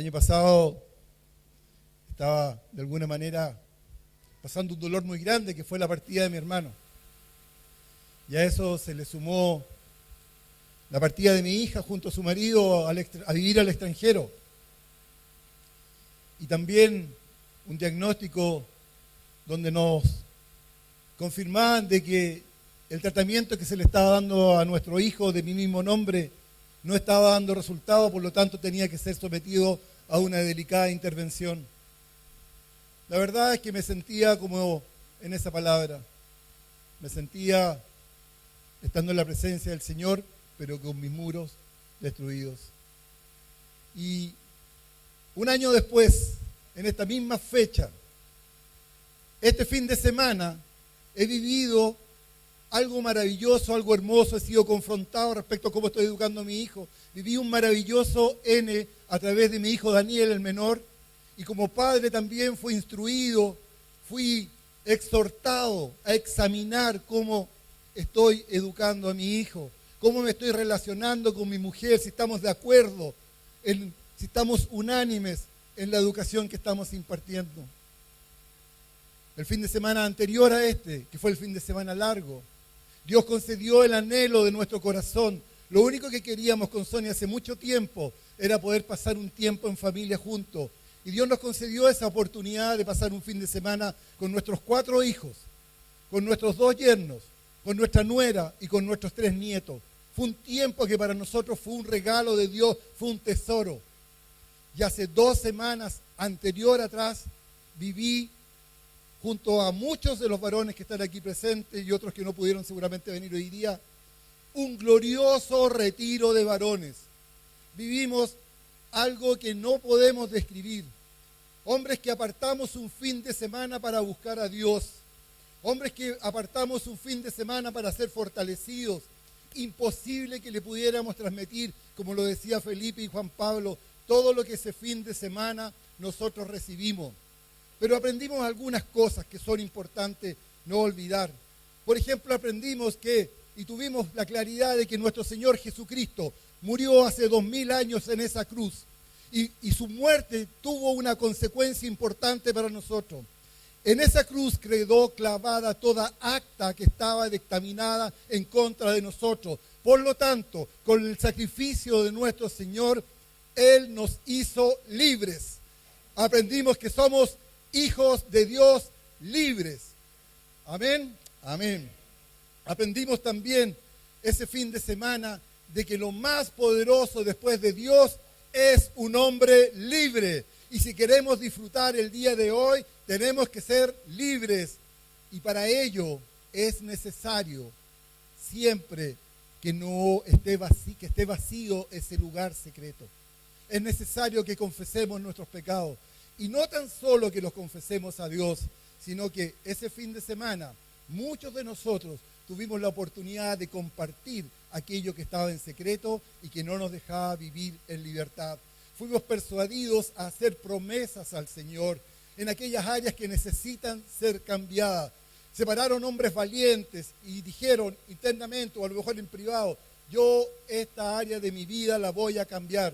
año pasado estaba de alguna manera pasando un dolor muy grande que fue la partida de mi hermano. Y a eso se le sumó la partida de mi hija junto a su marido a vivir al extranjero. Y también un diagnóstico donde nos confirmaban de que el tratamiento que se le estaba dando a nuestro hijo de mi mismo nombre no estaba dando resultado, por lo tanto tenía que ser sometido a una delicada intervención. La verdad es que me sentía como en esa palabra, me sentía estando en la presencia del Señor, pero con mis muros destruidos. Y un año después, en esta misma fecha, este fin de semana, he vivido algo maravilloso, algo hermoso. He sido confrontado respecto a cómo estoy educando a mi hijo. Viví un maravilloso N a través de mi hijo Daniel, el menor, y como padre también fui instruido, fui exhortado a examinar cómo estoy educando a mi hijo, cómo me estoy relacionando con mi mujer, si estamos de acuerdo, si estamos unánimes en la educación que estamos impartiendo. El fin de semana anterior a este, que fue el fin de semana largo, Dios concedió el anhelo de nuestro corazón. Lo único que queríamos con Sonia hace mucho tiempo era poder pasar un tiempo en familia juntos. Y Dios nos concedió esa oportunidad de pasar un fin de semana con nuestros 4 hijos, con nuestros 2 yernos, con nuestra nuera y con nuestros 3 nietos. Fue un tiempo que para nosotros fue un regalo de Dios, fue un tesoro. Y hace 2 semanas anterior atrás viví junto a muchos de los varones que están aquí presentes y otros que no pudieron seguramente venir hoy día, un glorioso retiro de varones. Vivimos algo que no podemos describir. Hombres que apartamos un fin de semana para buscar a Dios. Hombres que apartamos un fin de semana para ser fortalecidos. Imposible que le pudiéramos transmitir, como lo decía Felipe y Juan Pablo, todo lo que ese fin de semana nosotros recibimos. Pero aprendimos algunas cosas que son importantes no olvidar. Por ejemplo, aprendimos y tuvimos la claridad de que nuestro Señor Jesucristo murió hace 2000 años en esa cruz. Y su muerte tuvo una consecuencia importante para nosotros. En esa cruz quedó clavada toda acta que estaba dictaminada en contra de nosotros. Por lo tanto, con el sacrificio de nuestro Señor, Él nos hizo libres. Aprendimos que somos hijos de Dios libres. Amén, amén. Aprendimos también ese fin de semana de que lo más poderoso después de Dios es un hombre libre. Y si queremos disfrutar el día de hoy, tenemos que ser libres. Y para ello es necesario siempre que no esté vacío, que esté vacío ese lugar secreto. Es necesario que confesemos nuestros pecados. Y no tan solo que los confesemos a Dios, sino que ese fin de semana muchos de nosotros tuvimos la oportunidad de compartir aquello que estaba en secreto y que no nos dejaba vivir en libertad. Fuimos persuadidos a hacer promesas al Señor en aquellas áreas que necesitan ser cambiadas. Se pararon hombres valientes y dijeron internamente o a lo mejor en privado, yo esta área de mi vida la voy a cambiar.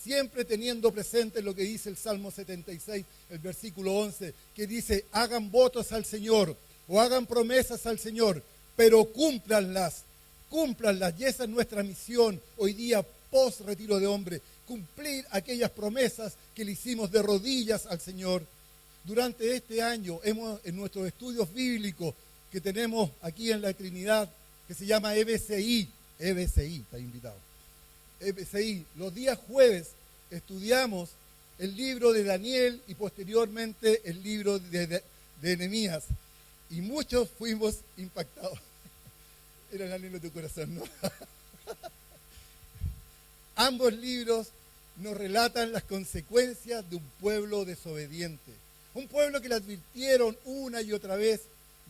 Siempre teniendo presente lo que dice el Salmo 76, el versículo 11, que dice, hagan votos al Señor o hagan promesas al Señor, pero cúmplanlas. Y esa es nuestra misión hoy día, post retiro de hombre, cumplir aquellas promesas que le hicimos de rodillas al Señor. Durante este año, en nuestros estudios bíblicos que tenemos aquí en la Trinidad, que se llama EBCI, está invitado. EBCI, los días jueves estudiamos el libro de Daniel y posteriormente el libro de Nehemías. Y muchos fuimos impactados. Era el anhelo de tu corazón, ¿no? Ambos libros nos relatan las consecuencias de un pueblo desobediente. Un pueblo que le advirtieron una y otra vez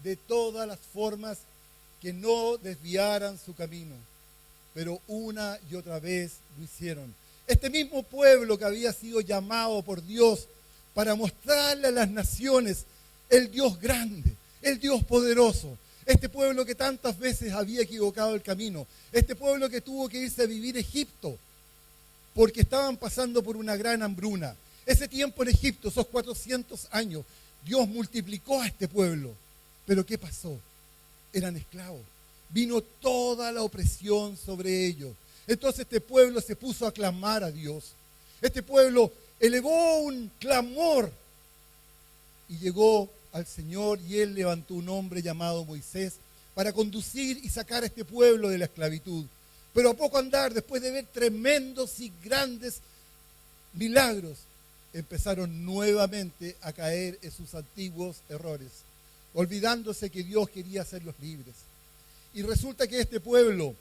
de todas las formas que no desviaran su camino. Pero una y otra vez lo hicieron. Este mismo pueblo que había sido llamado por Dios para mostrarle a las naciones el Dios grande, el Dios poderoso. Este pueblo que tantas veces había equivocado el camino. Este pueblo que tuvo que irse a vivir a Egipto porque estaban pasando por una gran hambruna. Ese tiempo en Egipto, esos 400 años, Dios multiplicó a este pueblo. Pero ¿qué pasó? Eran esclavos. Vino toda la opresión sobre ellos. Entonces este pueblo se puso a clamar a Dios. Este pueblo elevó un clamor y llegó al Señor, y Él levantó un hombre llamado Moisés para conducir y sacar a este pueblo de la esclavitud. Pero a poco andar, después de ver tremendos y grandes milagros, empezaron nuevamente a caer en sus antiguos errores, olvidándose que Dios quería hacerlos libres. Y resulta que este pueblo,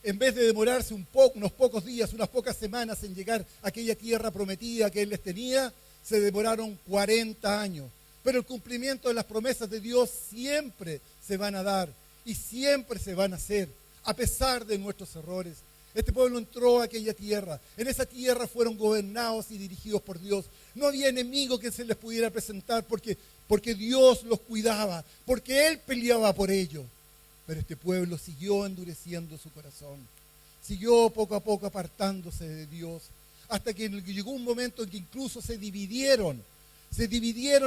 en vez de demorarse unos pocos días, unas pocas semanas en llegar a aquella tierra prometida que Él les tenía, se demoraron 40 años. Pero el cumplimiento de las promesas de Dios siempre se van a dar y siempre se van a hacer, a pesar de nuestros errores. Este pueblo entró a aquella tierra. En esa tierra fueron gobernados y dirigidos por Dios. No había enemigo que se les pudiera presentar porque Dios los cuidaba, porque Él peleaba por ellos. Pero este pueblo siguió endureciendo su corazón. Siguió poco a poco apartándose de Dios, hasta que llegó un momento en que incluso se dividieron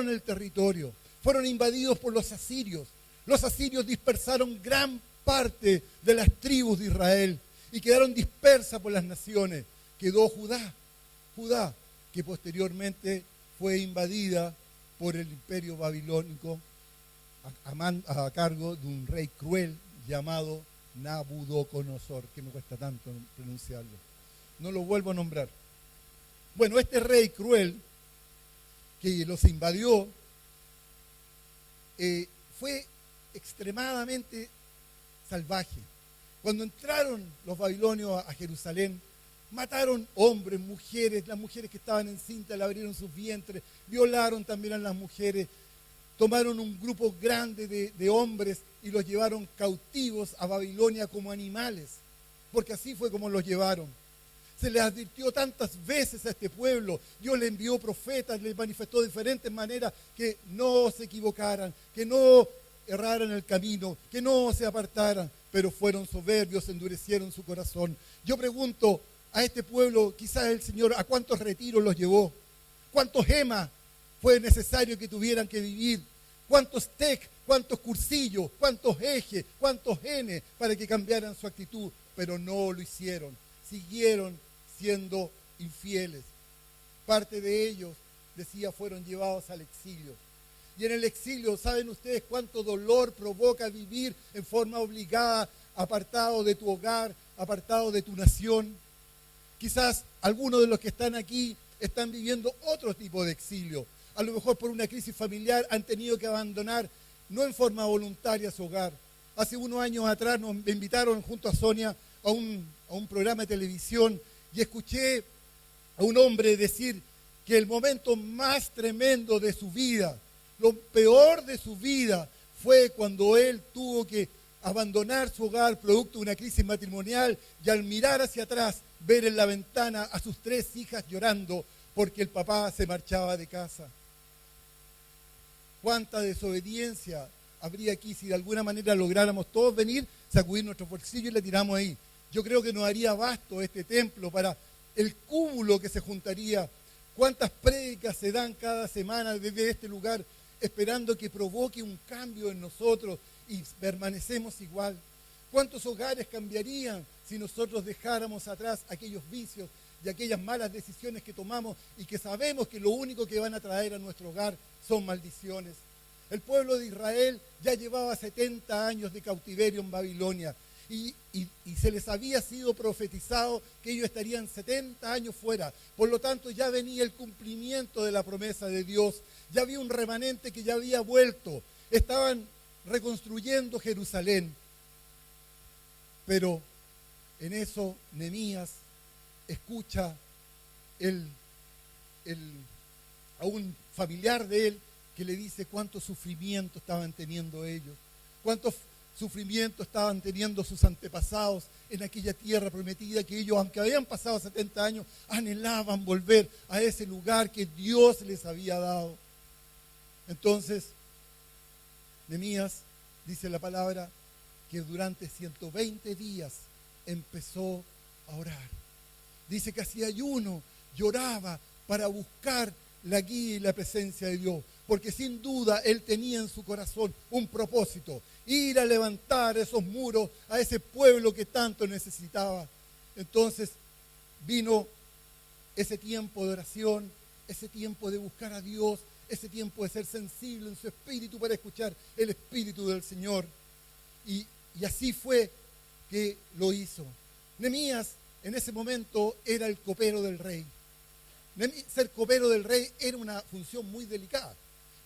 el territorio. Fueron invadidos por los asirios. Los asirios dispersaron gran parte de las tribus de Israel y quedaron dispersas por las naciones. Quedó Judá, que posteriormente fue invadida por el imperio babilónico a cargo de un rey cruel llamado Nabucodonosor, que me cuesta tanto pronunciarlo. No lo vuelvo a nombrar. Bueno, este rey cruel que los invadió fue extremadamente salvaje. Cuando entraron los babilonios a Jerusalén, mataron hombres, mujeres, las mujeres que estaban encintas le abrieron sus vientres, violaron también a las mujeres, tomaron un grupo grande de hombres y los llevaron cautivos a Babilonia como animales, porque así fue como los llevaron. Se les advirtió tantas veces a este pueblo, Dios le envió profetas, les manifestó de diferentes maneras que no se equivocaran, que no erraran el camino, que no se apartaran, pero fueron soberbios, endurecieron su corazón. Yo pregunto a este pueblo, quizás el Señor, ¿a cuántos retiros los llevó? ¿Cuántos gemas fue necesario que tuvieran que vivir? ¿Cuántos TEC, cuántos cursillos, cuántos ejes, cuántos genes para que cambiaran su actitud? Pero no lo hicieron, siguieron siendo infieles. Parte de ellos, decía, fueron llevados al exilio. Y en el exilio, ¿saben ustedes cuánto dolor provoca vivir en forma obligada, apartado de tu hogar, apartado de tu nación? Quizás algunos de los que están aquí están viviendo otro tipo de exilio. A lo mejor por una crisis familiar han tenido que abandonar, no en forma voluntaria, su hogar. Hace unos años atrás me invitaron junto a Sonia a un programa de televisión y escuché a un hombre decir que el momento más tremendo de su vida, lo peor de su vida, fue cuando él tuvo que abandonar su hogar producto de una crisis matrimonial y al mirar hacia atrás, ver en la ventana a sus 3 hijas llorando porque el papá se marchaba de casa. ¿Cuánta desobediencia habría aquí si de alguna manera lográramos todos venir, sacudir nuestros bolsillos y le tiramos ahí? Yo creo que nos haría abasto este templo para el cúmulo que se juntaría. ¿Cuántas prédicas se dan cada semana desde este lugar esperando que provoque un cambio en nosotros y permanecemos igual? ¿Cuántos hogares cambiarían si nosotros dejáramos atrás aquellos vicios y aquellas malas decisiones que tomamos y que sabemos que lo único que van a traer a nuestro hogar son maldiciones? El pueblo de Israel ya llevaba 70 años de cautiverio en Babilonia y se les había sido profetizado que ellos estarían 70 años fuera. Por lo tanto, ya venía el cumplimiento de la promesa de Dios. Ya había un remanente que ya había vuelto. Estaban reconstruyendo Jerusalén. Pero en eso Nehemías escucha a un familiar de él que le dice cuánto sufrimiento estaban teniendo ellos, cuánto sufrimiento estaban teniendo sus antepasados en aquella tierra prometida, que ellos, aunque habían pasado 70 años, anhelaban volver a ese lugar que Dios les había dado. Entonces, Nehemías, dice la palabra, que durante 120 días empezó a orar. Dice que hacía ayuno, lloraba para buscar la guía y la presencia de Dios. Porque sin duda él tenía en su corazón un propósito, ir a levantar esos muros a ese pueblo que tanto necesitaba. Entonces vino ese tiempo de oración, ese tiempo de buscar a Dios, ese tiempo de ser sensible en su espíritu para escuchar el espíritu del Señor. Y así fue que lo hizo. Nehemías en ese momento era el copero del rey. Ser copero del rey era una función muy delicada.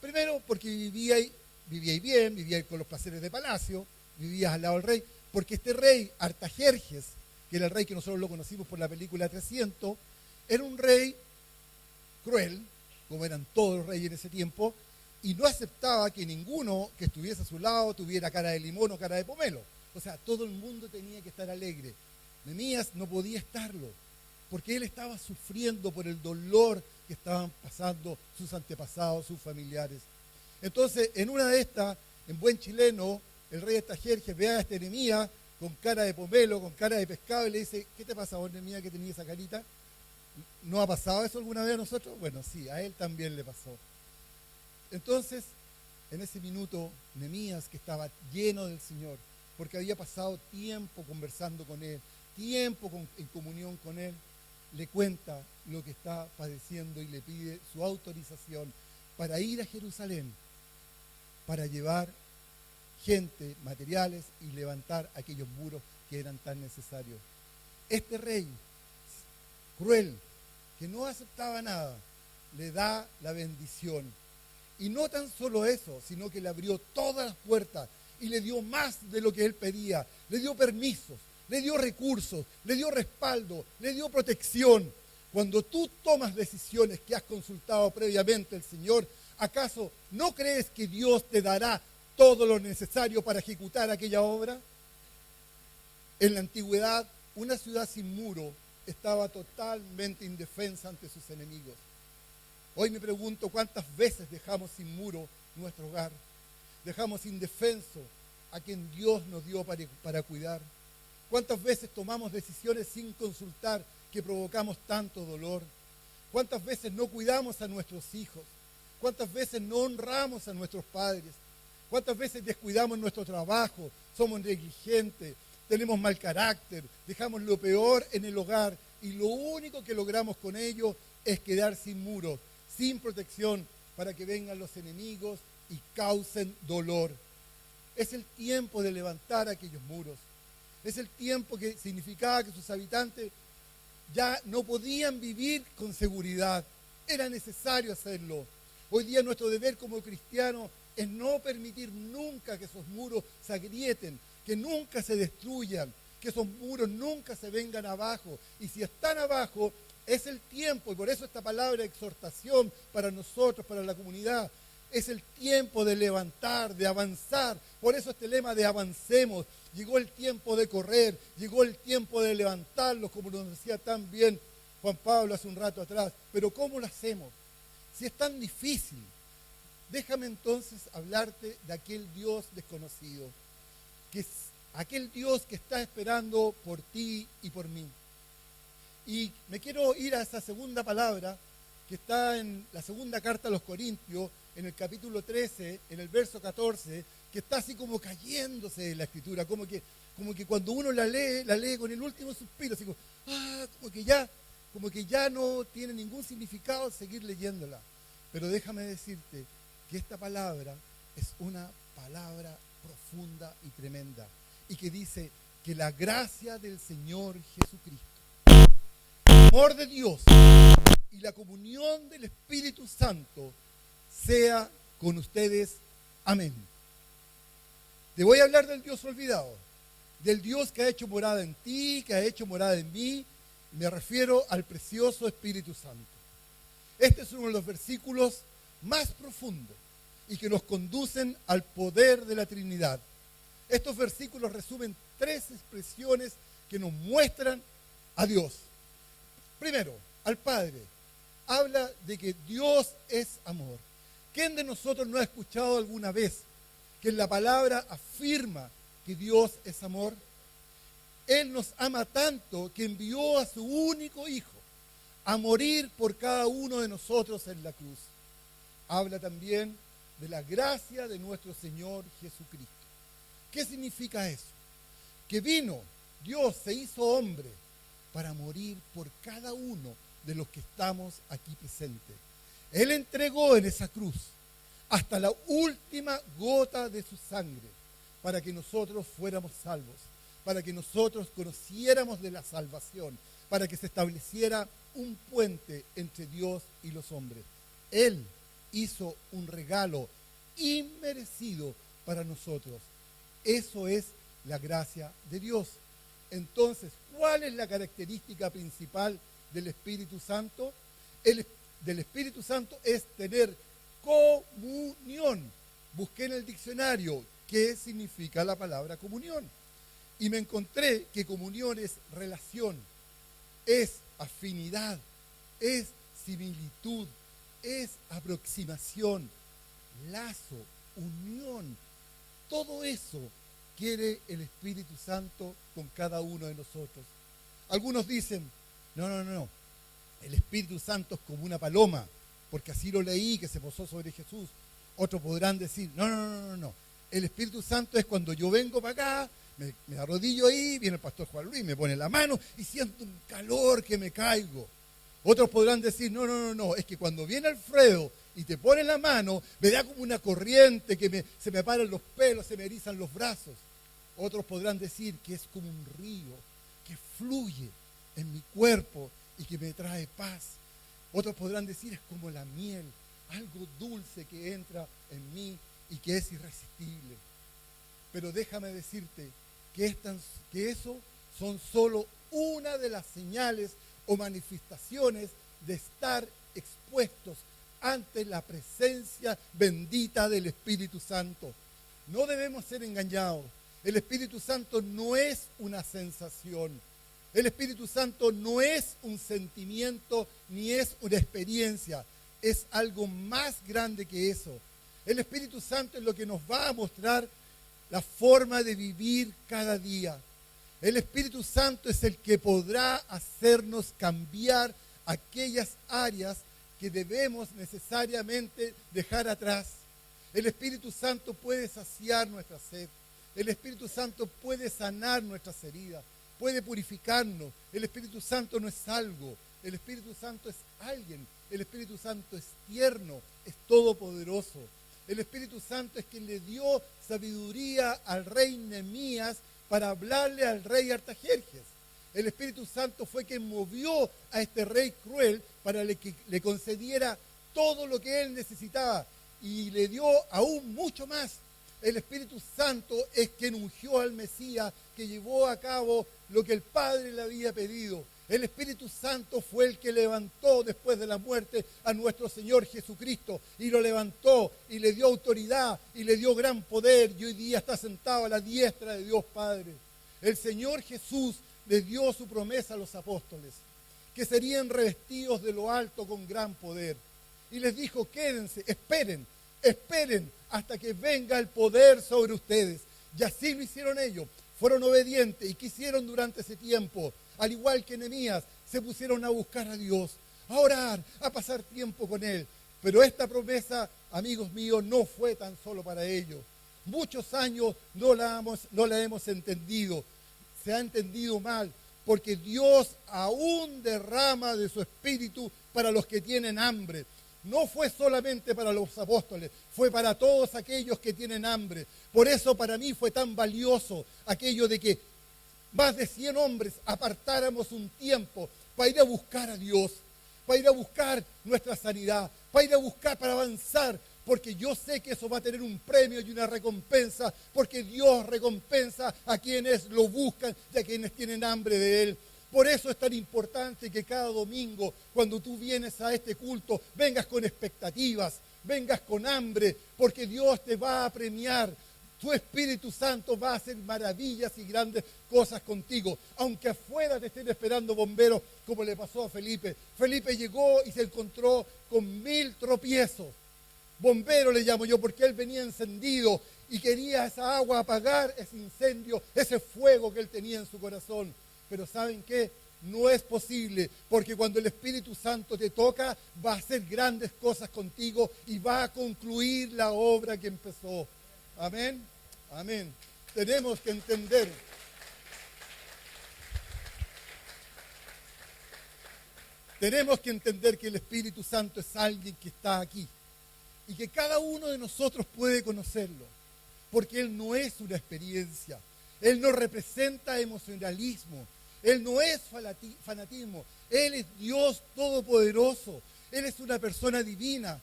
Primero porque vivíais bien, vivíais con los placeres de palacio, vivías al lado del rey, porque este rey, Artajerjes, que era el rey que nosotros lo conocimos por la película 300, era un rey cruel, como eran todos los reyes en ese tiempo, y no aceptaba que ninguno que estuviese a su lado tuviera cara de limón o cara de pomelo. O sea, todo el mundo tenía que estar alegre. Nehemías no podía estarlo, porque él estaba sufriendo por el dolor que estaban pasando sus antepasados, sus familiares. Entonces, en una de estas, en buen chileno, el rey Artajerjes ve a este Nehemías con cara de pomelo, con cara de pescado, y le dice: ¿qué te pasa vos, Nehemías, que tenías esa carita? ¿No ha pasado eso alguna vez a nosotros? Bueno, sí, a él también le pasó. Entonces, en ese minuto, Nehemías, que estaba lleno del Señor, porque había pasado tiempo conversando con Él, tiempo en comunión con Él, le cuenta lo que está padeciendo y le pide su autorización para ir a Jerusalén, para llevar gente, materiales y levantar aquellos muros que eran tan necesarios. Este rey cruel, que no aceptaba nada, le da la bendición. Y no tan solo eso, sino que le abrió todas las puertas y le dio más de lo que él pedía. Le dio permisos, le dio recursos, le dio respaldo, le dio protección. Cuando tú tomas decisiones que has consultado previamente al Señor, ¿acaso no crees que Dios te dará todo lo necesario para ejecutar aquella obra? En la antigüedad, una ciudad sin muro estaba totalmente indefensa ante sus enemigos. Hoy me pregunto cuántas veces dejamos sin muro nuestro hogar, dejamos indefenso a quien Dios nos dio para cuidar. ¿Cuántas veces tomamos decisiones sin consultar que provocamos tanto dolor? ¿Cuántas veces no cuidamos a nuestros hijos? ¿Cuántas veces no honramos a nuestros padres? ¿Cuántas veces descuidamos nuestro trabajo? Somos negligentes, tenemos mal carácter, dejamos lo peor en el hogar y lo único que logramos con ello es quedar sin muros, sin protección para que vengan los enemigos y causen dolor. Es el tiempo de levantar aquellos muros. Es el tiempo que significaba que sus habitantes ya no podían vivir con seguridad. Era necesario hacerlo. Hoy día nuestro deber como cristianos es no permitir nunca que esos muros se agrieten, que nunca se destruyan, que esos muros nunca se vengan abajo. Y si están abajo, es el tiempo, y por eso esta palabra de exhortación para nosotros, para la comunidad, es el tiempo de levantar, de avanzar. Por eso este lema de avancemos. Llegó el tiempo de correr, llegó el tiempo de levantarlos, como nos decía tan bien Juan Pablo hace un rato atrás. Pero ¿cómo lo hacemos? Si es tan difícil, déjame entonces hablarte de aquel Dios desconocido, que es aquel Dios que está esperando por ti y por mí. Y me quiero ir a esa segunda palabra que está en la segunda carta a los Corintios, en el capítulo 13, en el verso 14, que está así como cayéndose de la escritura, como que cuando uno la lee con el último suspiro, así como que ya no tiene ningún significado seguir leyéndola. Pero déjame decirte que esta palabra es una palabra profunda y tremenda, y que dice que la gracia del Señor Jesucristo, el amor de Dios y la comunión del Espíritu Santo sea con ustedes. Amén. Te voy a hablar del Dios olvidado, del Dios que ha hecho morada en ti, que ha hecho morada en mí. Me refiero al precioso Espíritu Santo. Este es uno de los versículos más profundos y que nos conducen al poder de la Trinidad. Estos versículos resumen 3 expresiones que nos muestran a Dios. Primero, al Padre. Habla de que Dios es amor. ¿Quién de nosotros no ha escuchado alguna vez que en la palabra afirma que Dios es amor? Él nos ama tanto que envió a su único Hijo a morir por cada uno de nosotros en la cruz. Habla también de la gracia de nuestro Señor Jesucristo. ¿Qué significa eso? Que vino, Dios se hizo hombre para morir por cada uno de los que estamos aquí presentes. Él entregó en esa cruz hasta la última gota de su sangre para que nosotros fuéramos salvos, para que nosotros conociéramos de la salvación, para que se estableciera un puente entre Dios y los hombres. Él hizo un regalo inmerecido para nosotros. Eso es la gracia de Dios. Entonces, ¿cuál es la característica principal del Espíritu Santo? Del Espíritu Santo es tener comunión. Busqué en el diccionario qué significa la palabra comunión. Y me encontré que comunión es relación, es afinidad, es similitud, es aproximación, lazo, unión. Todo eso quiere el Espíritu Santo con cada uno de nosotros. Algunos dicen, no, el Espíritu Santo es como una paloma, porque así lo leí, que se posó sobre Jesús. Otros podrán decir, no, el Espíritu Santo es cuando yo vengo para acá, me arrodillo ahí, viene el pastor Juan Luis, me pone la mano y siento un calor que me caigo. Otros podrán decir, no, es que cuando viene Alfredo y te pone la mano, me da como una corriente que se me paran los pelos, se me erizan los brazos. Otros podrán decir que es como un río que fluye en mi cuerpo y que me trae paz. Otros podrán decir es como la miel, algo dulce que entra en mí y que es irresistible. Pero déjame decirte que eso son solo una de las señales o manifestaciones de estar expuestos ante la presencia bendita del Espíritu Santo. No debemos ser engañados. El Espíritu Santo no es una sensación. El Espíritu Santo no es un sentimiento ni es una experiencia. Es algo más grande que eso. El Espíritu Santo es lo que nos va a mostrar la forma de vivir cada día. El Espíritu Santo es el que podrá hacernos cambiar aquellas áreas que debemos necesariamente dejar atrás. El Espíritu Santo puede saciar nuestra sed. El Espíritu Santo puede sanar nuestras heridas, puede purificarnos. El Espíritu Santo no es algo, el Espíritu Santo es alguien. El Espíritu Santo es tierno, es todopoderoso. El Espíritu Santo es quien le dio sabiduría al rey Nehemías para hablarle al rey Artajerjes. El Espíritu Santo fue quien movió a este rey cruel para que le concediera todo lo que él necesitaba y le dio aún mucho más. El Espíritu Santo es quien ungió al Mesías, que llevó a cabo lo que el Padre le había pedido. El Espíritu Santo fue el que levantó después de la muerte a nuestro Señor Jesucristo y lo levantó y le dio autoridad y le dio gran poder y hoy día está sentado a la diestra de Dios Padre. El Señor Jesús le dio su promesa a los apóstoles, que serían revestidos de lo alto con gran poder. Y les dijo, quédense, esperen hasta que venga el poder sobre ustedes. Y así lo hicieron ellos. Fueron obedientes y quisieron durante ese tiempo, al igual que Nehemías, se pusieron a buscar a Dios, a orar, a pasar tiempo con Él. Pero esta promesa, amigos míos, no fue tan solo para ellos. Muchos años no la hemos entendido. Se ha entendido mal, porque Dios aún derrama de su espíritu para los que tienen hambre. No fue solamente para los apóstoles, fue para todos aquellos que tienen hambre. Por eso para mí fue tan valioso aquello de que más de 100 hombres apartáramos un tiempo para ir a buscar a Dios, para ir a buscar nuestra sanidad, para ir a buscar, para avanzar, porque yo sé que eso va a tener un premio y una recompensa, porque Dios recompensa a quienes lo buscan y a quienes tienen hambre de Él. Por eso es tan importante que cada domingo, cuando tú vienes a este culto, vengas con expectativas, vengas con hambre, porque Dios te va a premiar. Tu Espíritu Santo va a hacer maravillas y grandes cosas contigo, aunque afuera te estén esperando bomberos, como le pasó a Felipe. Felipe llegó y se encontró con 1000 tropiezos. bombero le llamo yo, porque él venía encendido y quería esa agua apagar ese incendio, ese fuego que él tenía en su corazón. Pero ¿saben qué? No es posible, porque cuando el Espíritu Santo te toca, va a hacer grandes cosas contigo y va a concluir la obra que empezó. Amén, amén. Tenemos que entender. Tenemos que entender que el Espíritu Santo es alguien que está aquí y que cada uno de nosotros puede conocerlo, porque Él no es una experiencia, Él no representa emocionalismo, Él no es fanatismo, Él es Dios todopoderoso, Él es una persona divina,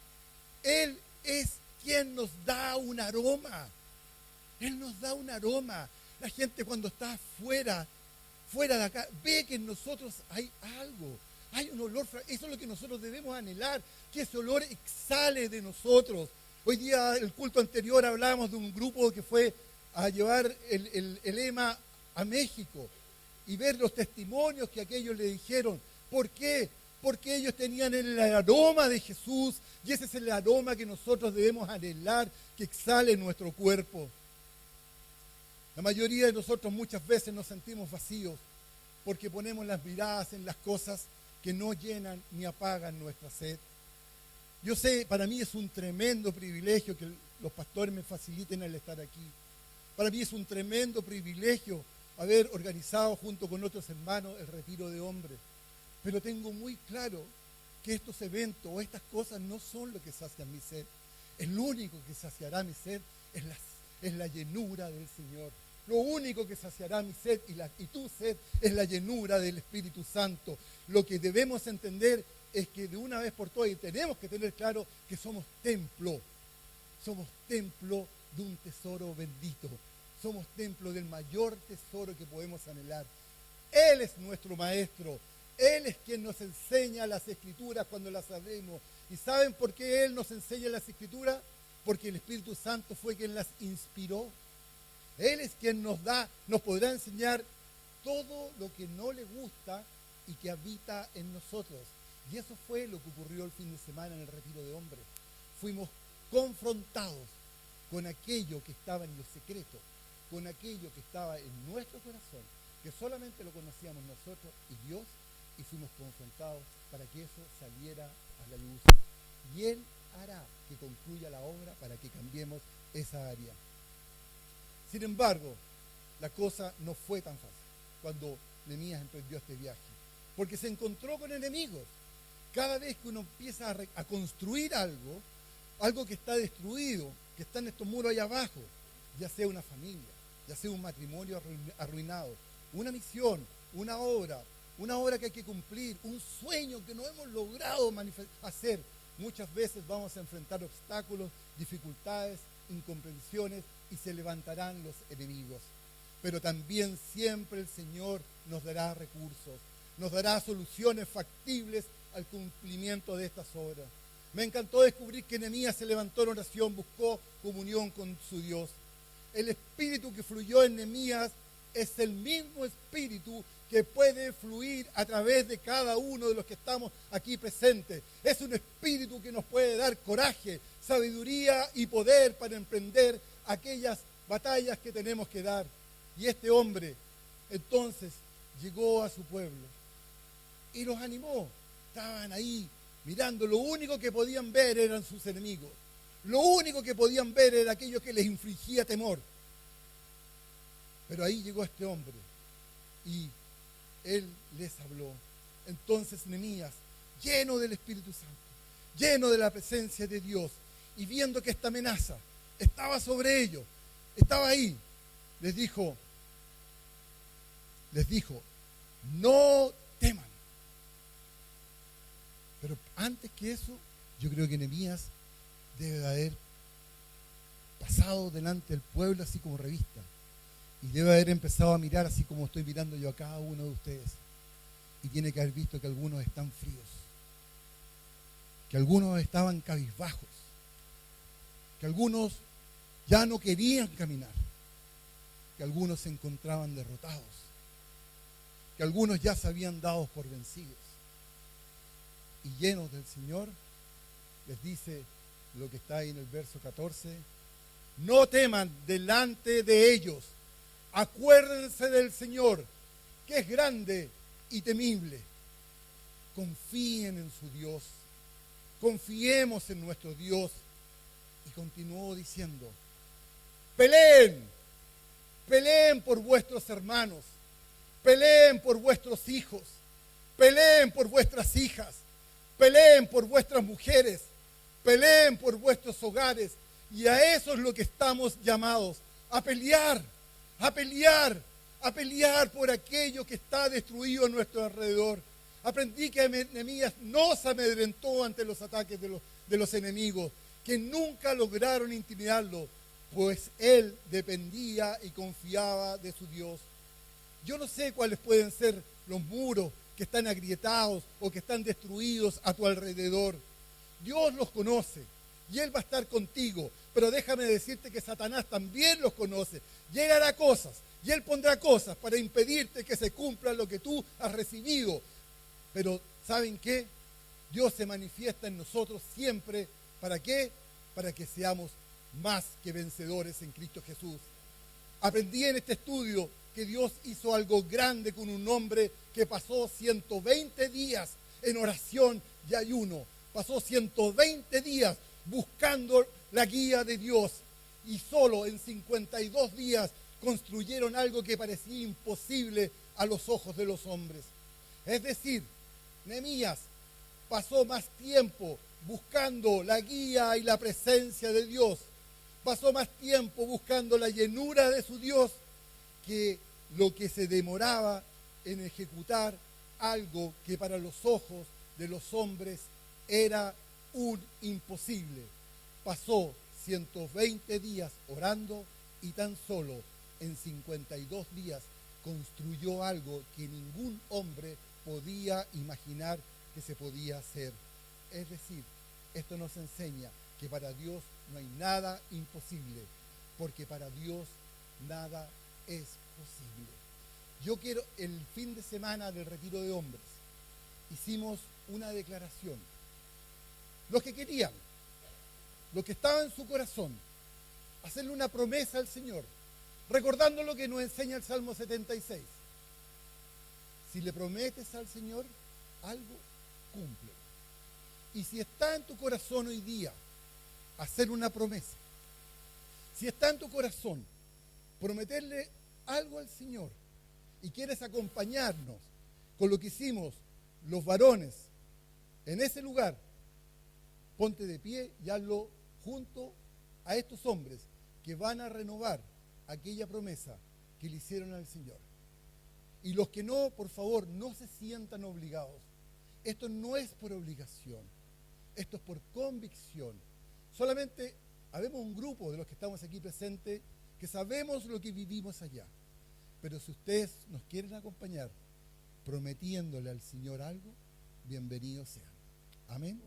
Él es quien nos da un aroma, Él nos da un aroma. La gente cuando está fuera de acá, ve que en nosotros hay algo. Hay un olor, eso es lo que nosotros debemos anhelar, que ese olor exhale de nosotros. Hoy día, el culto anterior, hablábamos de un grupo que fue a llevar el EMA a México y ver los testimonios que aquellos le dijeron. ¿Por qué? Porque ellos tenían el aroma de Jesús y ese es el aroma que nosotros debemos anhelar, que exhale en nuestro cuerpo. La mayoría de nosotros muchas veces nos sentimos vacíos porque ponemos las miradas en las cosas que no llenan ni apagan nuestra sed. Yo sé, para mí es un tremendo privilegio que los pastores me faciliten el estar aquí. Para mí es un tremendo privilegio haber organizado junto con otros hermanos el retiro de hombres. Pero tengo muy claro que estos eventos o estas cosas no son lo que sacian mi sed. El único que saciará mi sed es la llenura del Señor. Lo único que saciará mi sed y tu sed es la llenura del Espíritu Santo. Lo que debemos entender es que de una vez por todas, y tenemos que tener claro que somos templo de un tesoro bendito. Somos templo del mayor tesoro que podemos anhelar. Él es nuestro maestro. Él es quien nos enseña las Escrituras cuando las sabemos. ¿Y saben por qué Él nos enseña las Escrituras? Porque el Espíritu Santo fue quien las inspiró. Él es quien nos podrá enseñar todo lo que no le gusta y que habita en nosotros. Y eso fue lo que ocurrió el fin de semana en el retiro de hombres. Fuimos confrontados con aquello que estaba en lo secreto, con aquello que estaba en nuestro corazón, que solamente lo conocíamos nosotros y Dios, y fuimos confrontados para que eso saliera a la luz. Y Él hará que concluya la obra para que cambiemos esa área. Sin embargo, la cosa no fue tan fácil cuando Nehemías emprendió este viaje, porque se encontró con enemigos. Cada vez que uno empieza a construir algo que está destruido, que está en estos muros allá abajo, ya sea una familia, ya sea un matrimonio arruinado, una misión, una obra que hay que cumplir, un sueño que no hemos logrado hacer, muchas veces vamos a enfrentar obstáculos, dificultades, incomprensiones, y se levantarán los enemigos. Pero también siempre el Señor nos dará recursos, nos dará soluciones factibles al cumplimiento de estas obras. Me encantó descubrir que Nehemías se levantó en oración, buscó comunión con su Dios. El espíritu que fluyó en Nehemías es el mismo espíritu que puede fluir a través de cada uno de los que estamos aquí presentes. Es un espíritu que nos puede dar coraje, sabiduría y poder para emprender aquellas batallas que tenemos que dar. Y este hombre entonces llegó a su pueblo y los animó. Estaban ahí mirando, lo único que podían ver eran sus enemigos. Lo único que podían ver era aquello que les infligía temor. Pero ahí llegó este hombre y él les habló. Entonces Nehemías, lleno del Espíritu Santo, lleno de la presencia de Dios, y viendo que esta amenaza estaba sobre ellos, estaba ahí, les dijo, no teman. Pero antes que eso, yo creo que Nehemías debe de haber pasado delante del pueblo así como revista. Y debe haber empezado a mirar así como estoy mirando yo a cada uno de ustedes. Y tiene que haber visto que algunos están fríos, que algunos estaban cabizbajos, que algunos ya no querían caminar, que algunos se encontraban derrotados, que algunos ya se habían dado por vencidos. Y llenos del Señor, les dice, lo que está ahí en el verso 14. No teman delante de ellos. Acuérdense del Señor, que es grande y temible. Confíen en su Dios. Confiemos en nuestro Dios. Y continuó diciendo, peleen, peleen por vuestros hermanos, peleen por vuestros hijos, peleen por vuestras hijas, peleen por vuestras mujeres, peleen por vuestros hogares. Y a eso es lo que estamos llamados, a pelear, a pelear, a pelear por aquello que está destruido a nuestro alrededor. Aprendí que Nehemías no se amedrentó ante los ataques de los enemigos, que nunca lograron intimidarlo, pues él dependía y confiaba de su Dios. Yo no sé cuáles pueden ser los muros que están agrietados o que están destruidos a tu alrededor. Dios los conoce y Él va a estar contigo, pero déjame decirte que Satanás también los conoce. Y Él hará cosas y Él pondrá cosas para impedirte que se cumpla lo que tú has recibido. Pero ¿saben qué? Dios se manifiesta en nosotros siempre. ¿Para qué? Para que seamos más que vencedores en Cristo Jesús. Aprendí en este estudio que Dios hizo algo grande con un hombre que pasó 120 días en oración y ayuno. Pasó 120 días buscando la guía de Dios. Y solo en 52 días construyeron algo que parecía imposible a los ojos de los hombres. Es decir, Nehemías pasó más tiempo buscando la guía y la presencia de Dios. Pasó más tiempo buscando la llenura de su Dios que lo que se demoraba en ejecutar algo que para los ojos de los hombres era un imposible. Pasó 120 días orando y tan solo en 52 días construyó algo que ningún hombre podía imaginar que se podía hacer. Es decir, esto nos enseña que para Dios no hay nada imposible, porque para Dios nada es posible. Yo quiero, el fin de semana del retiro de hombres, hicimos una declaración. Los que querían, lo que estaba en su corazón, hacerle una promesa al Señor, recordando lo que nos enseña el Salmo 76. Si le prometes al Señor algo, cumple. Y si está en tu corazón hoy día hacer una promesa, si está en tu corazón prometerle algo al Señor y quieres acompañarnos con lo que hicimos los varones en ese lugar, ponte de pie y hazlo junto a estos hombres que van a renovar aquella promesa que le hicieron al Señor. Y los que no, por favor, no se sientan obligados. Esto no es por obligación, esto es por convicción. Solamente habemos un grupo de los que estamos aquí presentes que sabemos lo que vivimos allá. Pero si ustedes nos quieren acompañar prometiéndole al Señor algo, bienvenidos sean. Amén.